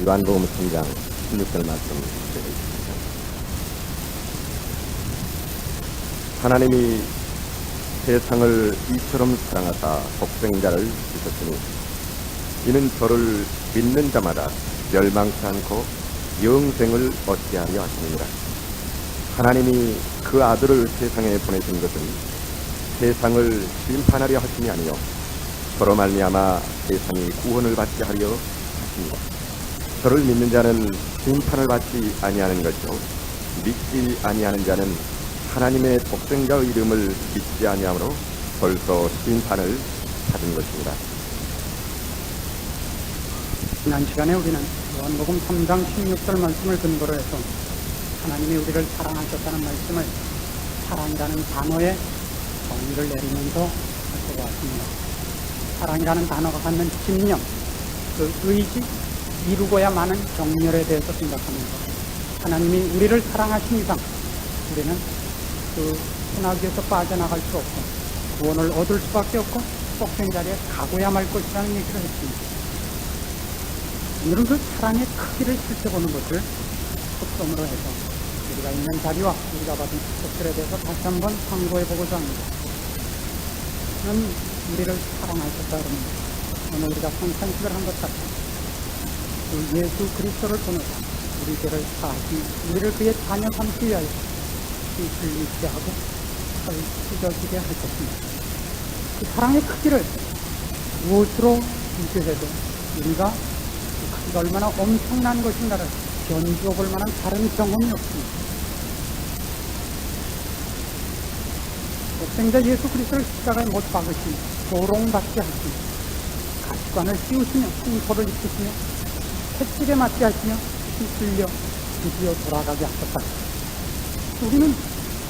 요한복음 3장 16절 말씀 드리겠습니다. 하나님이 세상을 이처럼 사랑하사 독생자를 주셨으니 이는 저를 믿는 자마다 멸망치 않고 영생을 얻게 하려 하심이니라. 하나님이 그 아들을 세상에 보내신 것은 세상을 심판하려 하심이 아니요 저로 말미암아 세상이 구원을 받게 하려 하십니다. 저를 믿는 자는 심판을 받지 아니하는 것이요 믿지 아니하는 자는 하나님의 독생자의 이름을 믿지 아니하므로 벌써 심판을 받은 것입니다. 지난 시간에 우리는 요한복음 3장 16절 말씀을 근거로 해서 하나님이 우리를 사랑하셨다는 말씀을 사랑이라는 단어에 정의를 내리면서 살펴보았습니다. 사랑이라는 단어가 갖는 집념, 그 의지, 이루고야만은 정렬에 대해서 생각하면서 하나님이 우리를 사랑하신 이상 우리는 그 소나기에서 빠져나갈 수 없고 구원을 얻을 수밖에 없고 독생자리에 가고야 말 것이라는 얘기를 했습니다. 오늘은 그 사랑의 크기를 살펴보는 것을 초점으로 해서 우리가 있는 자리와 우리가 받은 축복들에 대해서 다시 한번 상고해 보고자 합니다. 저는 우리를 사랑하셨다 그럽니다. 오늘 우리가 성찬식을 한 것 같이 그 예수 그리스도를 보내서 우리들을 사하시며 우리를 그의 자녀 삼기 위하여 빛을 잊게 하고 찢어지게 하셨습니다. 그 사랑의 크기를 무엇으로 비교해도 우리가 그 크기가 얼마나 엄청난 것인가를 견주어 볼 만한 다른 경험이 없습니다. 독생자 예수 그리스도를 십자가에 못 박으시며 조롱받게 하시며 가시관을 씌우시며 흉터를 입히시며 채찍에 맞게 하시며 휘둘려 드디어 돌아가게 하셨다. 우리는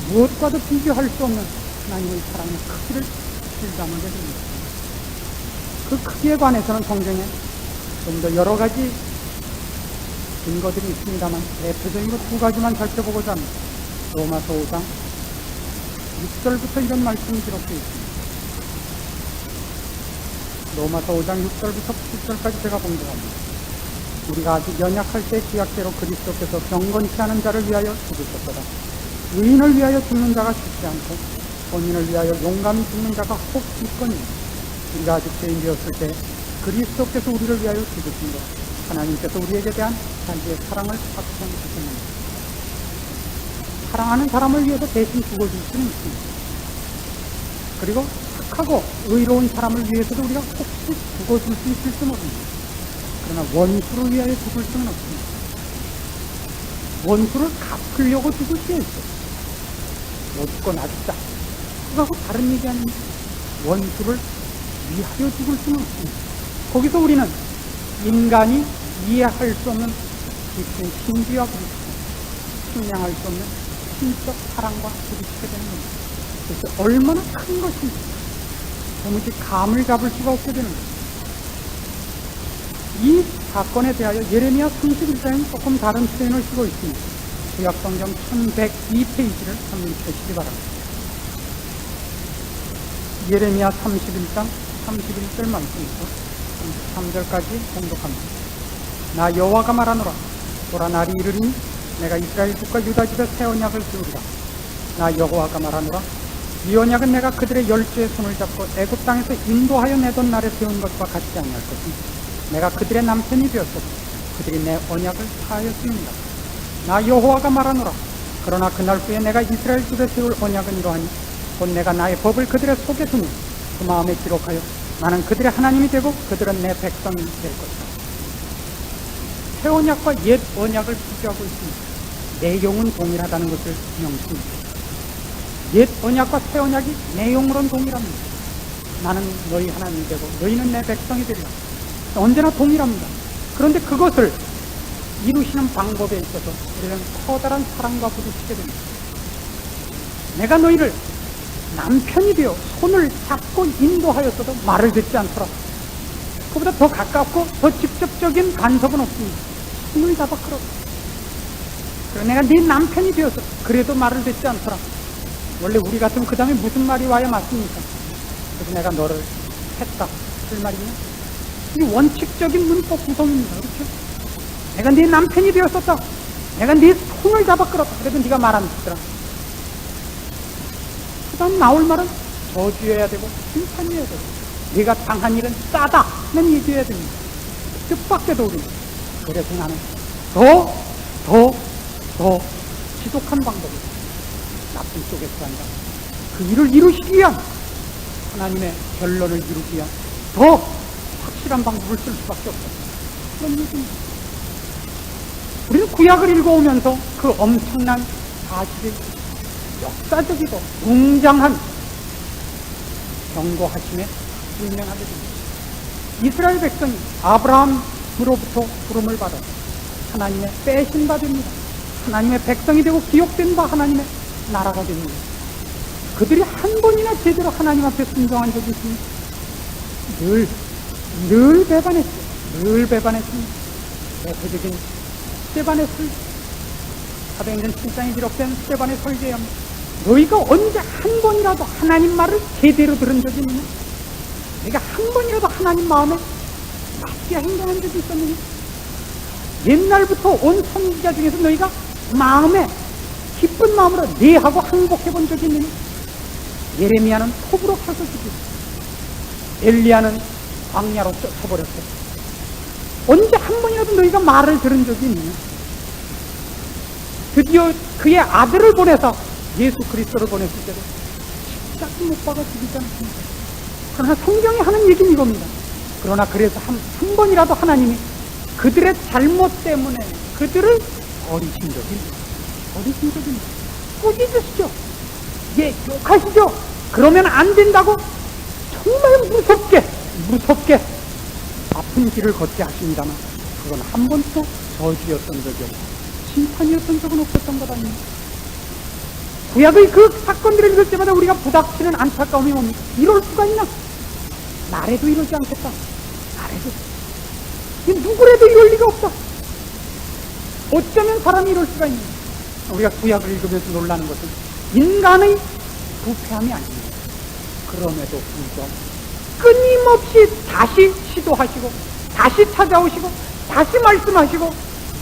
무엇과도 비교할 수 없는 하나님의 사랑의 크기를 실감하게 됩니다. 그 크기에 관해서는 성경에 좀 더 여러 가지 근거들이 있습니다만 대표적인 두 가지만 살펴보고자 합니다. 로마서 5장 6절부터 이런 말씀이 기록되어 있습니다. 로마서 5장 6절부터 7절까지 제가 봉독합니다. 우리가 아직 연약할 때 구약대로 그리스도께서 경건치 않은 자를 위하여 죽으셨도다. 의인을 위하여 죽는 자가 죽지 않고 본인을 위하여 용감히 죽는 자가 혹 있거니 우리가 아직 죄인되었을 때 그리스도께서 우리를 위하여 죽으신 것 하나님께서 우리에게 대한 자기의 사랑을 확증하셨습니다. 사랑하는 사람을 위해서 대신 죽어줄 수는 있습니다. 그리고 착하고 의로운 사람을 위해서도 우리가 혹시 죽어줄 수 있을지 모릅니다. 그러나 원수를 위하여 죽을 수는 없습니다. 원수를 갚으려고 죽을 수 있어요. 너 죽고 나 죽자. 그거하고 다른 얘기 아닙니까? 원수를 위하여 죽을 수는 없습니다. 거기서 우리는 인간이 이해할 수 없는 깊은 신비와 부딪히고 측량할 수 없는 신적 사랑과 부딪히게 되는 겁니다. 그래서 얼마나 큰 것인지 도무지 감을 잡을 수가 없게 되는 겁니다. 이 사건에 대하여 예레미야 31장은 조금 다른 표현을 쓰고 있습니다. 구약성경 1102페이지를 한번 펴시기 바랍니다. 예레미야 31장 31절 말씀부터 33절까지 공독합니다. 나 여호와가 말하노라. 보라 날이 이르리니 내가 이스라엘 집과 유다 집에 새 언약을 세우리라. 나 여호와가 말하노라. 이 언약은 내가 그들의 열주의 손을 잡고 애굽 땅에서 인도하여 내던 날에 세운 것과 같지 아니할 것이니 내가 그들의 남편이 되었고 그들이 내 언약을 파하였습니다. 나 여호와가 말하노라. 그러나 그날 후에 내가 이스라엘 집에 세울 언약은 이러하니 곧 내가 나의 법을 그들의 속에 두며 그 마음에 기록하여 나는 그들의 하나님이 되고 그들은 내 백성이 될 것이다. 새 언약과 옛 언약을 비교하고 있습니다. 내용은 동일하다는 것을 명시합니다. 옛 언약과 새 언약이 내용으로는 동일합니다. 나는 너희 하나님이 되고 너희는 내 백성이 되리라. 언제나 동일합니다. 그런데 그것을 이루시는 방법에 있어서 우리는 커다란 사랑과 부딪히게 됩니다. 내가 너희를 남편이 되어 손을 잡고 인도하였어도 말을 듣지 않더라. 그보다 더 가깝고 더 직접적인 간섭은 없습니다. 손을 잡아 끌어. 그래 내가 네 남편이 되어서 그래도 말을 듣지 않더라. 원래 우리 같으면 그 다음에 무슨 말이 와야 맞습니까? 그래서 내가 너를 했다. 그 말이냐? 이 원칙적인 문법 구성입니다. 그렇죠? 내가 네 남편이 되었었다. 내가 네 손을 잡아 끌었다. 그래도 네가 말 안 듣더라. 그 다음 나올 말은 저주해야 되고 심판해야 되고 네가 당한 일은 싸다는 얘기해야 됩니다. 뜻밖에도 우리는 그래서 나는 더 지독한 방법이다. 나쁜 쪽에서 아니라 그 일을 이루시기 위한 하나님의 결론을 이루기 위한 더 확실한 방법을 쓸 수밖에 없다. 그런 얘기입니다. 우리는 구약을 읽어오면서 그 엄청난 사실이 역사적이고 웅장한 경고하심에 분명하게 됩니다. 이스라엘 백성이 아브라함으로부터 부름을 받아 하나님의 빼신 바 됩니다. 하나님의 백성이 되고 기억된 바 하나님의 나라가 됩니다. 그들이 한 번이나 제대로 하나님 앞에 순종한 적이 있습니다. 늘 배반했죠. 늘 배반했습니다. 대표적인 스데반의 설, 사도행전 7장에 기록된 스데반의 설교입니다. 너희가 언제 한 번이라도 하나님 말을 제대로 들은 적이 있느냐? 너희가 한 번이라도 하나님 마음에 맞게 행동한 적이 있었느냐? 옛날부터 온 선지자 중에서 너희가 마음에 기쁜 마음으로 내하고 항복해 본 적이 있느냐? 예레미야는 톱으로 쳐서 죽이고 엘리야는 광야로 쫓아버렸어요. 언제 한 번이라도 너희가 말을 들은 적이 있느냐? 드디어 그의 아들을 보내서 예수 그리스도를 보냈을 때도 십자가 못 박아 죽이지 않았습니까? 그러나 성경이 하는 얘기는 이겁니다. 그러나 그래서 한 번이라도 하나님이 그들의 잘못 때문에 그들을 버리신 적이 있습니다. 꾸짖으시죠. 예, 욕하시죠. 그러면 안 된다고 정말 무섭게 아픈 길을 걷게 하십니다만 그건 한 번도 저주였던 적이 없고 심판이었던 적은 없었던 것 아닙니까? 구약의 그 사건들을 읽을 때마다 우리가 부닥치는 안타까움이 뭡니까? 이럴 수가 있나? 나래도 이러지 않겠다. 누구래도 이럴 리가 없다. 어쩌면 사람이 이럴 수가 있나? 우리가 구약을 읽으면서 놀라는 것은 인간의 부패함이 아닙니다. 그럼에도 불구하고 끊임없이 다시 시도하시고 다시 찾아오시고 다시 말씀하시고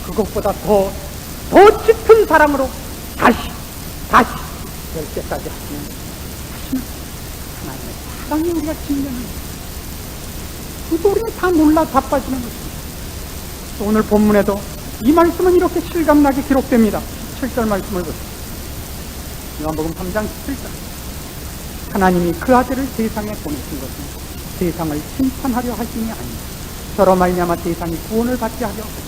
그것보다 더 짙은 사랑으로 다시 될 때까지 하시는 하나님의 사랑이 우리가 증명합니다. 그래서 우리는 다 놀라 자빠지는 것입니다. 오늘 본문에도 이 말씀은 이렇게 실감나게 기록됩니다. 17절 말씀을 보세요. 요한복음 3장 17절. 하나님이 그 아들을 세상에 보내신 것은 세상을 심판하려 하심이 아닙니다. 저로 말미암아 세상이 구원을 받게 하려 하십니다.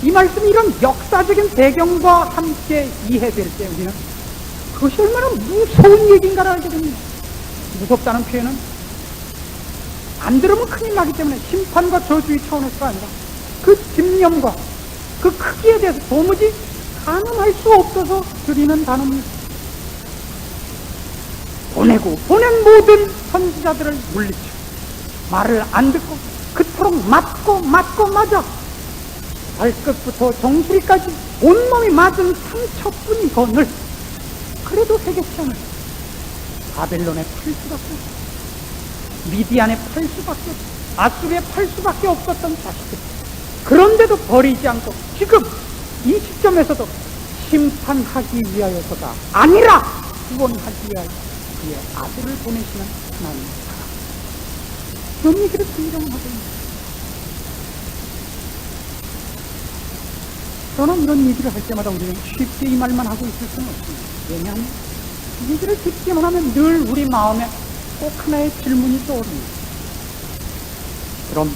이 말씀이 이런 역사적인 배경과 함께 이해될 때 우리는 그것이 얼마나 무서운 얘기인가를 알게 됩니다. 무섭다는 표현은 안 들으면 큰일 나기 때문에 심판과 저주의 차원에서가 아니라 그 집념과 그 크기에 대해서 도무지 가늠할 수 없어서 드리는 단어입니다. 보낸 모든 선지자들을 물리치고 말을 안 듣고 그토록 맞고 맞아 발끝부터 정수리까지 온몸이 맞은 상처뿐이거늘 그래도 회개치 않을 바벨론에 팔 수밖에 없어, 미디안에 팔 수밖에 없어, 아수르에 팔 수밖에 없었던 자식들. 그런데도 버리지 않고 지금 이 시점에서도 심판하기 위하여서가 아니라 구원하기 위하여 그의 아들을 보내시는 하나님의 사랑. 그런 얘기를 성경은 하고 있습니다. 그러나 이런 얘기를 할 때마다 우리는 쉽게 이 말만 하고 있을 수는 없습니다. 왜냐하면 이 얘기를 듣기만 하면 늘 우리 마음에 꼭 하나의 질문이 떠오릅니다. 그럼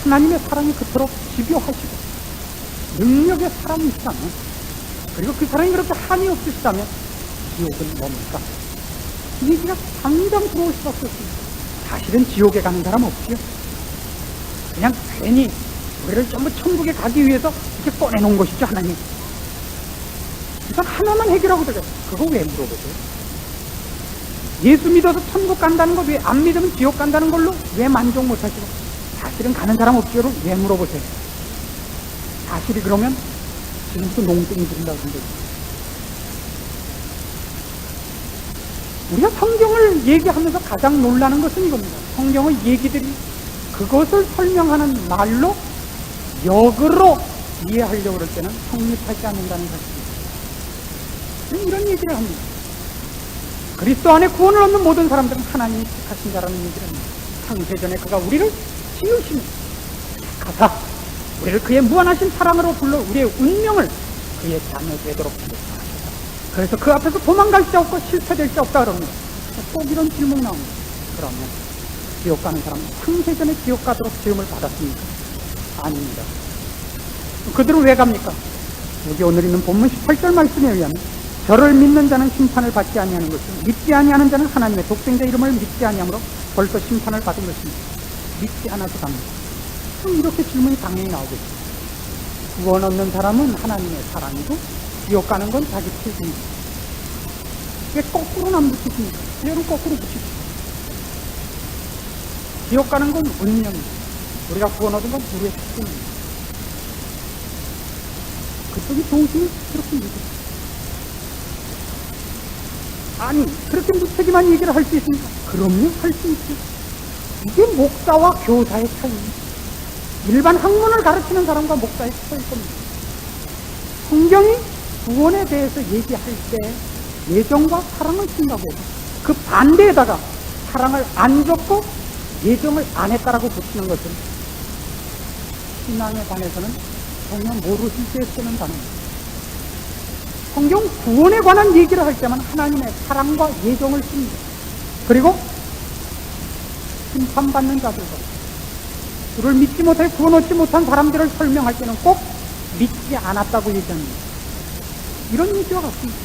하나님의 사랑이 그토록 집요하시고 능력의 사랑이 있다면, 그리고 그 사랑이 그렇게 한이 없으시다면 지옥은 뭡니까? 이 얘기가 당장 들어올 수밖에 없습니다. 사실은 지옥에 가는 사람 없지요. 그냥 괜히 우리를 전부 천국에 가기 위해서 이렇게 꺼내놓은 것이죠, 하나님. 일단 하나만 해결하고 되죠. 그거 왜 물어보세요? 예수 믿어서 천국 간다는 거 왜 안 믿으면 지옥 간다는 걸로 왜 만족 못하시고 사실은 가는 사람 없지요를 왜 물어보세요? 사실이 그러면 지금부터 농땡이 부린다고 그런 거죠. 우리가 성경을 얘기하면서 가장 놀라는 것은 이겁니다. 성경의 얘기들이 그것을 설명하는 말로 역으로 이해하려고 그럴 때는 성립하지 않는다는 사실입니다. 이런 얘기를 합니다. 그리스도 안에 구원을 얻는 모든 사람들은 하나님이 택하신 자라는 얘기를 합니다. 창세전에 그가 우리를 지으시며 가사 우리를 그의 무한하신 사랑으로 불러 우리의 운명을 그의 자녀 되도록 하셨다. 그래서 그 앞에서 도망갈 자 없고 실패될 자 없다 그럽니다. 꼭 이런 질문이 나옵니다. 그러면 지옥 가는 사람은 창세전에 지옥 가도록 지음을 받았습니까? 아닙니다. 그들은 왜 갑니까? 여기 오늘 있는 본문 18절 말씀에 의하면 저를 믿는 자는 심판을 받지 아니하는 것이요 믿지 아니하는 자는 하나님의 독생자 이름을 믿지 아니하므로 벌써 심판을 받은 것입니다. 믿지 않아도 갑니다. 그럼 이렇게 질문이 당연히 나오겠죠. 구원 얻는 사람은 하나님의 사랑이고 지옥 가는 건 자기 책임입니다. 왜 거꾸로는 안 붙이십니까? 여러분 거꾸로 붙이십시오. 지옥 가는 건 운명입니다. 우리가 구원 얻은 건 우리의 책임입니다. 그쪽이 좋으시면 그렇게 얘기해요. 아니 그렇게 무책임한 얘기를 할 수 있습니까? 그럼요, 할 수 있죠. 이게 목사와 교사의 차이입니다. 일반 학문을 가르치는 사람과 목사의 차이일 겁니다. 성경이 구원에 대해서 얘기할 때 예정과 사랑을 쓴다고 해서 그 반대에다가 사랑을 안 줬고 예정을 안 했다라고 붙이는 것은 신앙에 관해서는 전혀 모르실 때 쓰는 단어입니다. 성경 구원에 관한 얘기를 할 때만 하나님의 사랑과 예정을 씁니다. 그리고 심판받는 자들과 주를 믿지 못해 구원 얻지 못한 사람들을 설명할 때는 꼭 믿지 않았다고 얘기합니다. 이런 얘기와 같습니다.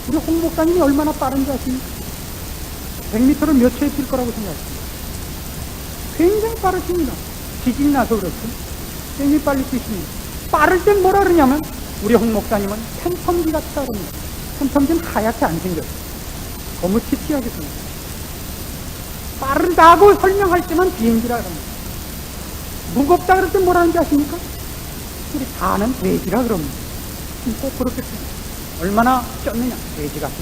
우리 홍 목사님이 얼마나 빠른지 아십니까? 100m를 몇 초에 뛸 거라고 생각하십니까? 굉장히 빠르십니다. 지진이 나서 그렇죠. 굉장히 빨리 뛰십니다. 빠를 땐 뭐라 그러냐면 우리 홍 목사님은 팬텀기 같다 그럽니다. 팬텀기는 하얗게 안 생겼어요. 너무 치티하게 생겼어요. 빠르다고 설명할 때만 비행기라 그럽니다. 무겁다 그럴 땐 뭐라 하는지 아십니까? 우리 다 아는 돼지라 그럽니다. 꼭 그렇게 씁니다. 얼마나 쪘느냐? 돼지 같은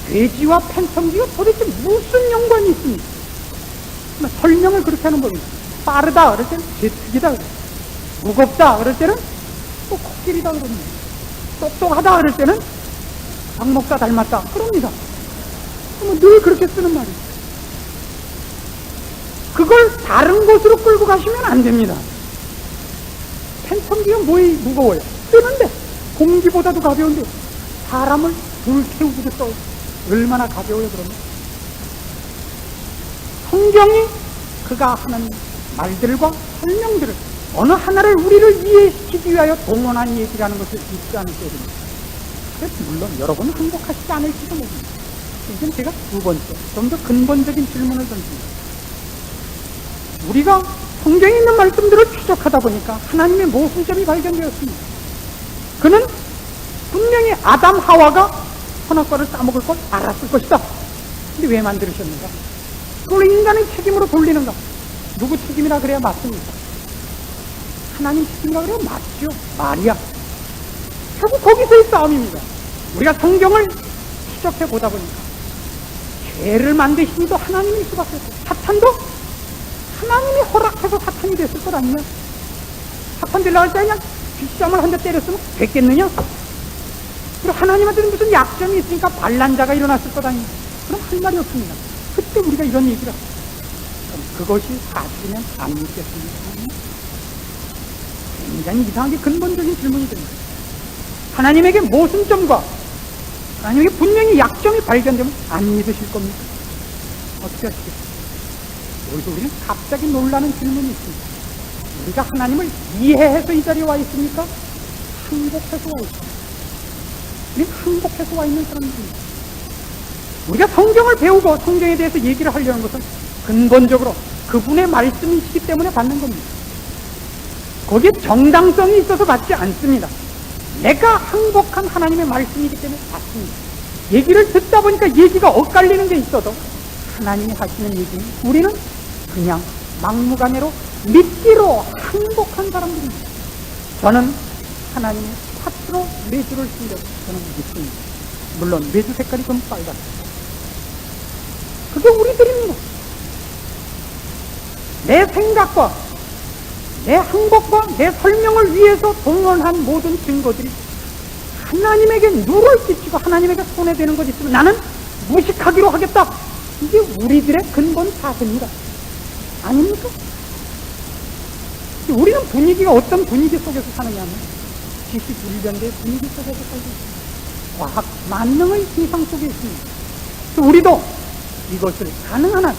돼지와 팬텀기가 도대체 무슨 연관이 있습니까? 설명을 그렇게 하는 법입니다. 빠르다 그럴 때는 제트기다 그래요. 무겁다 그럴 때는 또 코끼리다 그럽니다. 똑똑하다 그럴 때는 박목사 닮았다 그럽니다. 늘 그렇게 쓰는 말이에요. 그걸 다른 곳으로 끌고 가시면 안 됩니다. 팬텀기가 뭐에 무거워요? 뜨는데 공기보다도 가벼운데 사람을 불태우고도 얼마나 가벼워요. 그러면 성경이 그가 하는 말들과 설명들을 어느 하나를 우리를 이해시키기 위하여 동원한 얘기라는 것을 잊지 않을 때 됩니다. 그래서 물론 여러분은 행복하시지 않을지도 모릅니다. 이건 제가 두 번째 좀 더 근본적인 질문을 던집니다. 우리가 성경에 있는 말씀들을 추적하다 보니까 하나님의 모순점이 발견되었습니다. 그는 분명히 아담 하와가 선악과를 따먹을 걸 알았을 것이다. 근데 왜 만들으셨는가? 그걸 인간의 책임으로 돌리는가? 누구 책임이라 그래야 맞습니까? 하나님 책임이라 그래야 맞죠. 말이야. 결국 거기서의 싸움입니다. 우리가 성경을 추적해 보다 보니까 죄를 만드신 이도 하나님일 수밖에 없고 사탄도 하나님이 허락해서 사탄이 됐을 것 아니냐? 사탄 되려고 할 때 그냥 빗싸움을 한 대 때렸으면 됐겠느냐? 그리고 하나님한테 무슨 약점이 있으니까 반란자가 일어났을 것 아니냐? 그럼 할 말이 없습니다. 그때 우리가 이런 얘기를 합니다. 그럼 그것이 사실이면 안 믿겠습니까? 굉장히 이상하게 근본적인 질문이 됩니다. 하나님에게 모순점과 하나님에게 분명히 약점이 발견되면 안 믿으실 겁니까? 어떻게 하시겠어요? 여기서 우리는 갑자기 놀라는 질문이 있습니다. 우리가 하나님을 이해해서 이 자리에 와 있습니까? 항복해서 와 있습니다. 우리는 항복해서 와 있는 사람들입니다. 우리가 성경을 배우고 성경에 대해서 얘기를 하려는 것은 근본적으로 그분의 말씀이시기 때문에 받는 겁니다. 거기에 정당성이 있어서 받지 않습니다. 내가 항복한 하나님의 말씀이기 때문에 받습니다. 얘기를 듣다 보니까 얘기가 엇갈리는 게 있어도 하나님이 하시는 얘기는 우리는 그냥 막무가내로 믿기로 항복한 사람들입니다. 저는 하나님의 팥으로 매주를 쓴다고 저는 믿습니다. 물론 매주 색깔이 좀 빨갛습니다. 그게 우리들입니다. 내 생각과 내 항복과 내 설명을 위해서 동원한 모든 증거들이 하나님에게 누를 끼치고 하나님에게 손해되는 것이 있으면 나는 무식하기로 하겠다. 이게 우리들의 근본 사상입니다. 아닙니까? 우리는 분위기가 어떤 분위기 속에서 사느냐면 지식불변대의 분위기 속에서 살고 있습니다. 과학 만능의 세상 속에 있습니다. 우리도 이것을 가능한 한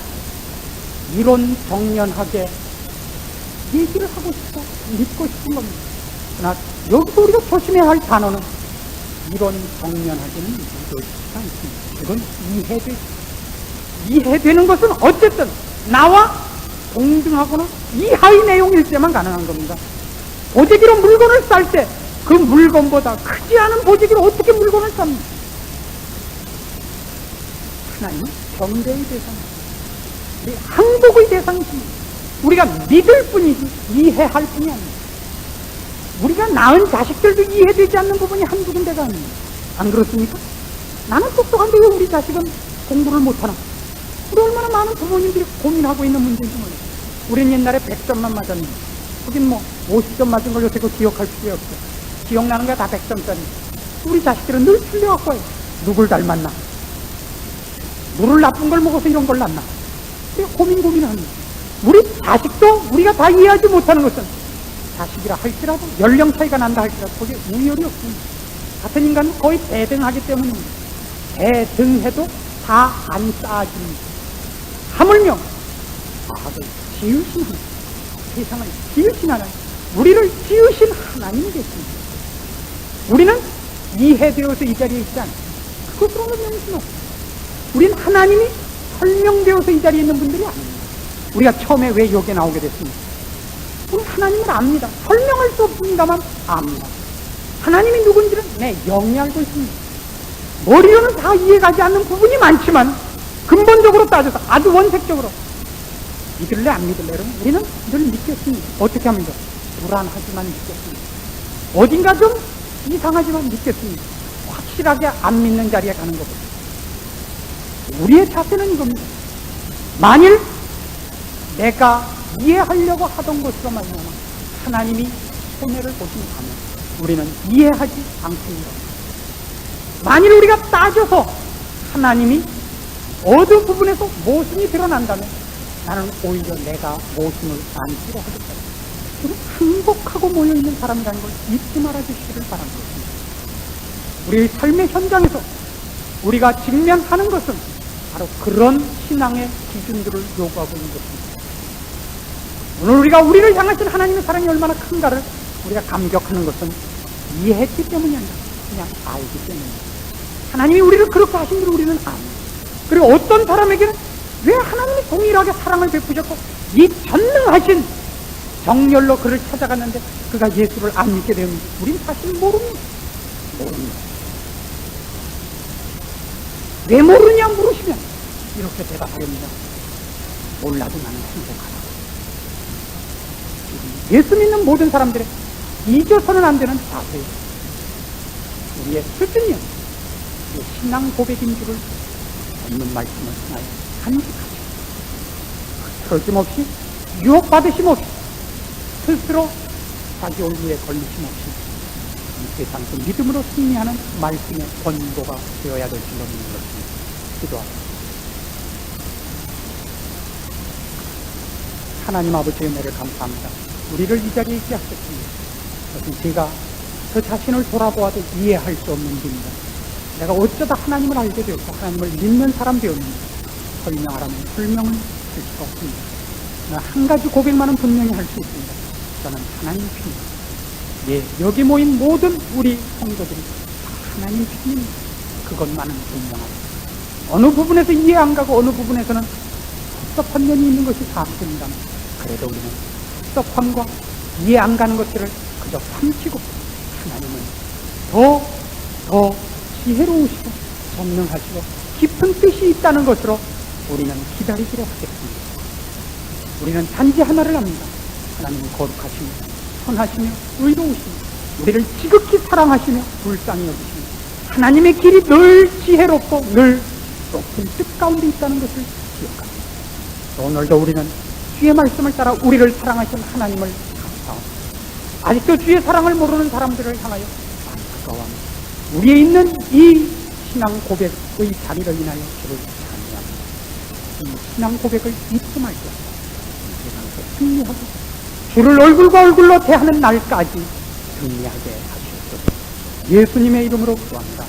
이론 정연하게 얘기를 하고 싶고 믿고 싶은 겁니다. 그러나 여기서 우리가 조심해야 할 단어는 이론 정연하게는 믿어지지가 않습니다. 이건 이해되는 것은 어쨌든 나와 동등하거나 이하의 내용일 때만 가능한 겁니다. 보재기로 물건을 쌀 때 그 물건보다 크지 않은 보재기로 어떻게 물건을 쌉니까? 하나님은 경배의 대상입니다. 항복의 대상이십니다. 우리가 믿을 뿐이지 이해할 뿐이 아닙니다. 우리가 낳은 자식들도 이해되지 않는 부분이 한두 군데가 아닙니다. 안 그렇습니까? 나는 똑똑한데 왜 우리 자식은 공부를 못하나? 우리 얼마나 많은 부모님들이 고민하고 있는 문제인지 몰라요. 우린 옛날에 100점만 맞았는데 거긴 뭐 50점 맞은 걸 요새 그 기억할 필요 없어요. 기억나는 게 다 100점짜리. 우리 자식들은 늘 틀려갖고 해요. 누굴 닮았나? 물을 나쁜 걸 먹어서 이런 걸 낳나? 고민하는 거예요. 우리 자식도 우리가 다 이해하지 못하는 것은 자식이라 할지라도 연령 차이가 난다 할지라도 거기에 우열이 없습니다. 같은 인간은 거의 대등하기 때문입니다. 대등해도 다 안 쌓아집니다. 하물며 과학을 지으신 하나님, 세상을 지으신 하나님, 우리를 지으신 하나님이 계십니다. 우리는 이해되어서 이 자리에 있지 않습니다. 그것으로는 명심 없습니다. 우리는 하나님이 설명되어서 이 자리에 있는 분들이 아닙니다. 우리가 처음에 왜 여기에 나오게 됐습니까? 우리 하나님을 압니다. 설명할 수 없습니다만 압니다. 하나님이 누군지는 내 영이 알고 있습니다. 머리로는 다 이해가지 않는 부분이 많지만 근본적으로 따져서 아주 원색적으로 믿을래 안 믿을래 그러면 우리는 늘 믿겠습니다. 어떻게 하면 돼? 불안하지만 믿겠습니다. 어딘가 좀 이상하지만 믿겠습니다. 확실하게 안 믿는 자리에 가는 거거든요. 우리의 자세는 이겁니다. 만일 내가 이해하려고 하던 것으로 말미암아 하나님이 손해를 보신다면 우리는 이해하지 않습니다. 만일 우리가 따져서 하나님이 어느 부분에서 모순이 드러난다면 나는 오히려 내가 모순을 안기로 하겠다. 행복하고 모여있는 사람이라는 걸 잊지 말아주시기를 바랍니다. 우리의 삶의 현장에서 우리가 직면하는 것은 바로 그런 신앙의 기준들을 요구하고 있는 것입니다. 오늘 우리가 우리를 향하신 하나님의 사랑이 얼마나 큰가를 우리가 감격하는 것은 이해했기 때문이 아니라 그냥 알기 때문입니다. 하나님이 우리를 그렇게 하신 줄 우리는 압니다. 그리고 어떤 사람에게는 왜 하나님이 동일하게 사랑을 베푸셨고 이 전능하신 정열로 그를 찾아갔는데 그가 예수를 안 믿게 되었는지 우린 사실 모릅니다. 왜 모르냐 물으시면 이렇게 대답하렵니다. 몰라도 나는 행복하다. 예수 믿는 모든 사람들의 잊어서는 안 되는 자세, 우리의 수준이요, 신앙 고백인 줄을 없는 말씀을 하나요 간직하시고 틀어짐없이 유혹받으심 없이 스스로 자기 얼굴에 걸리심 없이 이 세상에서 믿음으로 승리하는 말씀의 권고가 되어야 될 줄로 믿는 것입니다. 기도합니다. 하나님 아버지의 은혜를 감사합니다. 우리를 이 자리에 있게 하셨습니다. 그것은 제가 저 자신을 돌아보아도 이해할 수 없는 일입니다. 내가 어쩌다 하나님을 알게 되었고 하나님을 믿는 사람 되었는지 설명하라면 설명을 할 수가 없습니다. 한 가지 고백만은 분명히 할 수 있습니다. 저는 하나님 편입니다. 예, 여기 모인 모든 우리 성도들이 다 하나님 편입니다. 그것만은 분명합니다. 어느 부분에서 이해 안 가고 어느 부분에서는 섭섭한 면이 있는 것이 사실입니다. 그래도 우리는 섭섭함과 이해 안 가는 것들을 그저 삼키고 하나님은 더 지혜로우시고 전능하시고 깊은 뜻이 있다는 것으로 우리는 기다리기로 하겠습니다. 우리는 단지 하나를 압니다. 하나님은 거룩하시며 선하시며 의로우시며 우리를 지극히 사랑하시며 불쌍히 여기시며 하나님의 길이 늘 지혜롭고 늘 높은 뜻 가운데 있다는 것을 기억합니다. 오늘도 우리는 주의 말씀을 따라 우리를 사랑하신 하나님을 아직도 주의 사랑을 모르는 사람들을 향하여 많이 가까워하며 우리에 있는 이 신앙 고백의 자리를 인하여 주를 찬양합니다. 이 신앙 고백을 잊지 말고 이 세상에서 승리하고 주를 얼굴과 얼굴로 대하는 날까지 승리하게 하시옵소서. 예수님의 이름으로 기도합니다.